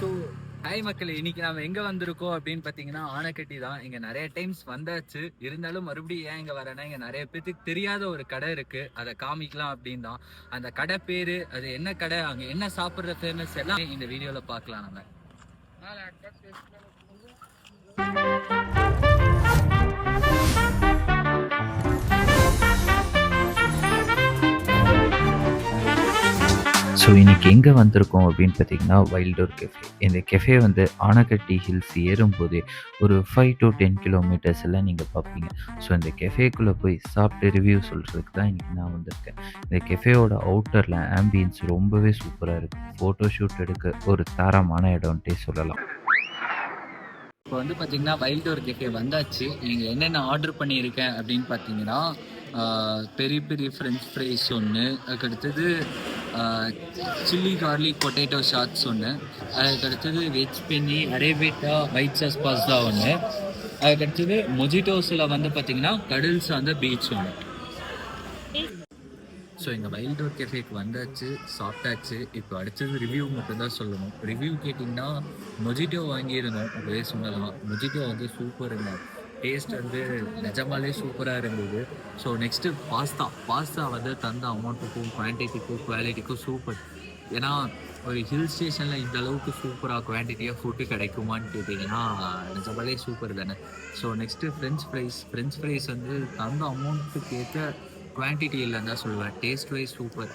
So hi மக்களே, இன்னைக்கு நாம எங்க வந்திருக்கோம் அப்படின்னு பாத்தீங்கன்னா ஆனைக்கட்டி தான். இங்க நிறைய டைம்ஸ் வந்தாச்சு, இருந்தாலும் மறுபடியும் ஏன் இங்க வரேன்னா இங்க நிறைய பேருக்கு தெரியாத ஒரு கடை இருக்கு, அதை காமிக்கலாம் அப்படின்னு தான். அந்த கடை பேரு, அது என்ன கடை, அங்க என்ன சாப்பிடுற ஃபேமஸ் எல்லாம் இந்த வீடியோல பார்க்கலாம் நம்ம. ஸோ இன்றைக்கி எங்கே வந்திருக்கோம் அப்படின்னு பார்த்தீங்கன்னா வைல்டோர் கெஃபே. இந்த கெஃபே வந்து ஆனைக்கட்டி ஹில்ஸ் ஏறும்போதே ஒரு 5 to 10 கிலோமீட்டர்ஸ் எல்லாம் நீங்கள் பார்ப்பீங்க. ஸோ இந்த கெஃபேக்குள்ளே போய் சாப்பிட்டு ரிவ்யூ சொல்கிறதுக்கு தான் இன்றைக்கி நான் வந்திருக்கேன். இந்த கெஃபேயோட அவுட்டரில் ஆம்பியன்ஸ் ரொம்பவே சூப்பராக இருக்குது. ஃபோட்டோ ஷூட் எடுக்க ஒரு தரமான இடம்ட்டே சொல்லலாம். இப்போ வந்து பார்த்தீங்கன்னா வைல்டோர் கெஃபே வந்தாச்சு. நீங்கள் என்னென்ன ஆர்டர் பண்ணியிருக்கேன் அப்படின்னு பார்த்தீங்கன்னா பெரி பெரி ஃப்ரெஞ்ச் ஃப்ரைஸ் ஒன்று, அதுக்கடுத்தது சில்லி கார்லிக் பொட்டேட்டோ ஷாட்ஸ் ஒன்று, அதுக்கடுத்தது veg penne arrabbiata white sauce pasta ஒன்று, அதுக்கடுத்தது மொஜிட்டோஸில் வந்து பார்த்தீங்கன்னா கடல் சார்ந்த பீச் ஒன்று. ஸோ எங்கள் வைல்டோர் கெஃபேக்கு வந்தாச்சு, சாப்பிட்டாச்சு. இப்போ அடுத்தது ரிவ்யூ மட்டும்தான் சொல்லணும். ரிவ்யூ கேட்டிங்கன்னா மொஜிட்டோ வாங்கியிருந்தோம், அப்படியே சொல்லலாம். மொஜிட்டோ வந்து சூப்பருங்க, டேஸ்ட் வந்து நிஜமாலே சூப்பராக இருந்தது. ஸோ நெக்ஸ்ட்டு பாஸ்தா வந்து தந்த அமௌண்ட்டுக்கும் குவான்டிட்டிக்கும் குவாலிட்டிக்கும் சூப்பர். ஏன்னா ஒரு ஹில் ஸ்டேஷனில் இந்த அளவுக்கு சூப்பராக குவான்டிட்டியாக ஃபுட்டு கிடைக்குமான்னு கேட்டிங்கன்னா நிஜமாலே சூப்பர் தானே. ஸோ நெக்ஸ்ட்டு ஃப்ரெஞ்ச் ஃப்ரைஸ் வந்து தந்த அமௌண்ட்டுக்கு ஏற்ற குவான்டிட்டி இல்லைன்னு தான் சொல்லுவேன். Taste wise super.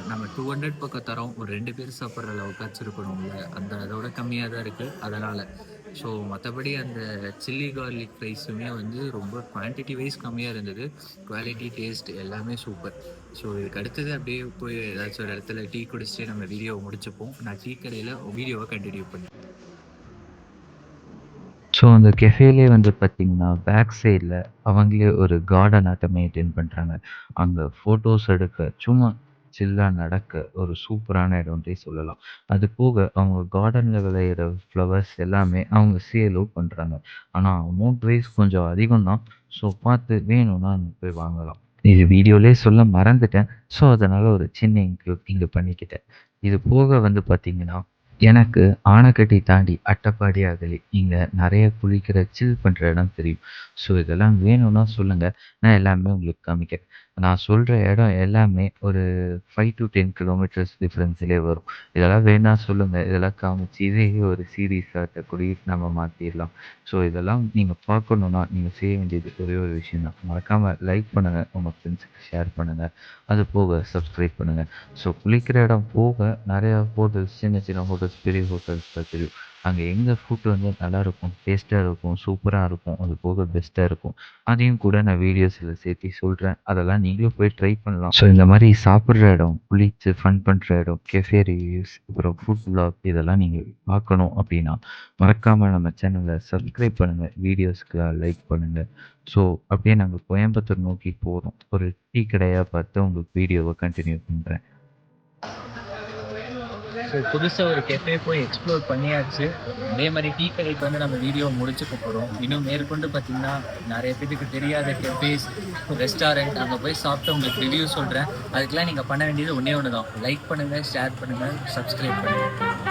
நம்ம 200 பக்கம் தரோம், ஒரு 2 பேர் சாப்பிட்ற அளவுக்காச்சும் இருக்கணும்ல, அதோட கம்மியாக தான் இருக்குது அதனால். ஸோ மற்றபடி அந்த சில்லி கார்லிக் ஃப்ரைஸுமே வந்து ரொம்ப குவான்டிட்டி வைஸ் கம்மியாக இருந்தது. குவாலிட்டி டேஸ்ட் எல்லாமே சூப்பர். ஸோ இதுக்கு அடுத்தது அப்படியே போய் ஏதாச்சும் ஒரு இடத்துல டீ குடிச்சிட்டு நம்ம வீடியோவை முடிச்சுப்போம். நான் டீ கடையில் வீடியோவை கண்டினியூ பண்ணேன். ஸோ அந்த கெஃபேலே வந்து பார்த்திங்கன்னா பேக் சைடில் அவங்களே ஒரு கார்டன் ஆட்டம் மெயின்டைன் பண்ணுறாங்க. அங்கே ஃபோட்டோஸ் எடுக்க சும்மா சில்லாக நடக்க ஒரு சூப்பரான இடம்ன்றே சொல்லலாம். அது போக அவங்க கார்டனில் விளையிற ஃப்ளவர்ஸ் எல்லாமே அவங்க சேலும் பண்ணுறாங்க. ஆனால் அமௌண்ட் வைஸ் கொஞ்சம் அதிகம் தான். ஸோ பார்த்து வேணும்னா அங்கே போய் வாங்கலாம். இது வீடியோலே சொல்ல மறந்துட்டேன். ஸோ அதனால் ஒரு சின்ன இன்க்ளூட் இங்கே பண்ணிக்கிட்டேன். இது போக வந்து பார்த்திங்கன்னா எனக்கு ஆனைக்கட்டி தாண்டி அட்டப்பாடி அகலி இங்கே நிறைய குளிக்கிற சில் பண்ணுற இடம் தெரியும். ஸோ இதெல்லாம் வேணும்னா சொல்லுங்கள், நான் எல்லாமே உங்களுக்கு காமிக்கிறேன். நான் சொல்கிற இடம் எல்லாமே ஒரு 5 to 10 கிலோமீட்டர்ஸ் டிஃப்ரென்ஸ்லேயே வரும். இதெல்லாம் வேணா சொல்லுங்கள், இதெல்லாம் காமிச்சு இதே ஒரு சீரீஸாக கூடி நம்ம மாற்றிடலாம். ஸோ இதெல்லாம் நீங்கள் பார்க்கணுன்னா நீங்கள் செய்ய வேண்டியது ஒரே ஒரு விஷயம் தான். மறக்காமல் லைக் பண்ணுங்கள், உங்கள் ஃப்ரெண்ட்ஸுக்கு ஷேர் பண்ணுங்கள், அது போக சப்ஸ்கிரைப் பண்ணுங்கள். ஸோ குளிக்கிற இடம் போக நிறையா ஹோட்டல்ஸ், சின்ன சின்ன ஹோட்டல்ஸ், பெரிய ஹோட்டல்ஸ் தெரியும். அங்கே எங்கே ஃபுட் வந்து நல்லாயிருக்கும், டேஸ்ட்டாக இருக்கும், சூப்பராக இருக்கும், அது போக பெஸ்ட்டாக இருக்கும், அதையும் கூட நான் வீடியோஸில் சேர்த்து சொல்கிறேன். அதெல்லாம் நீங்களும் போய் ட்ரை பண்ணலாம். ஸோ இந்த மாதிரி சாப்பிட்ற இடம், குளிச்சு ஃபன் பண்ணுற இடம், கெஃபே ரிவ்யூஸ், அப்புறம் ஃபுட் vlog இதெல்லாம் நீங்கள் பார்க்கணும் அப்படின்னா மறக்காமல் நம்ம சேனலை சப்ஸ்கிரைப் பண்ணுங்கள், வீடியோஸ்க்கு லைக் பண்ணுங்கள். ஸோ அப்படியே நாங்கள் கோயம்புத்தூர் நோக்கி போகிறோம். ஒரு டீ கடையாக பார்த்து உங்களுக்கு வீடியோவை கண்டினியூ பண்ணுறேன். ஸோ புதுசாக ஒரு கெஃபே போய் எக்ஸ்ப்ளோர் பண்ணியாச்சு. அதே மாதிரி டீ கடைக்கு வந்து நம்ம வீடியோ முடிச்சுக்க போகிறோம். இன்னும் மேற்கொண்டு பார்த்திங்கன்னா நிறைய பேருக்கு தெரியாத கெஃபேஸ், ரெஸ்டாரண்ட் அங்கே போய் சாப்பிட்டு உங்களுக்கு ரிவ்யூ சொல்கிறேன். அதுக்கெலாம் நீங்கள் பண்ண வேண்டியது ஒன்றே ஒன்று தான். லைக் பண்ணுங்கள், ஷேர் பண்ணுங்கள், சப்ஸ்கிரைப் பண்ணுங்கள்.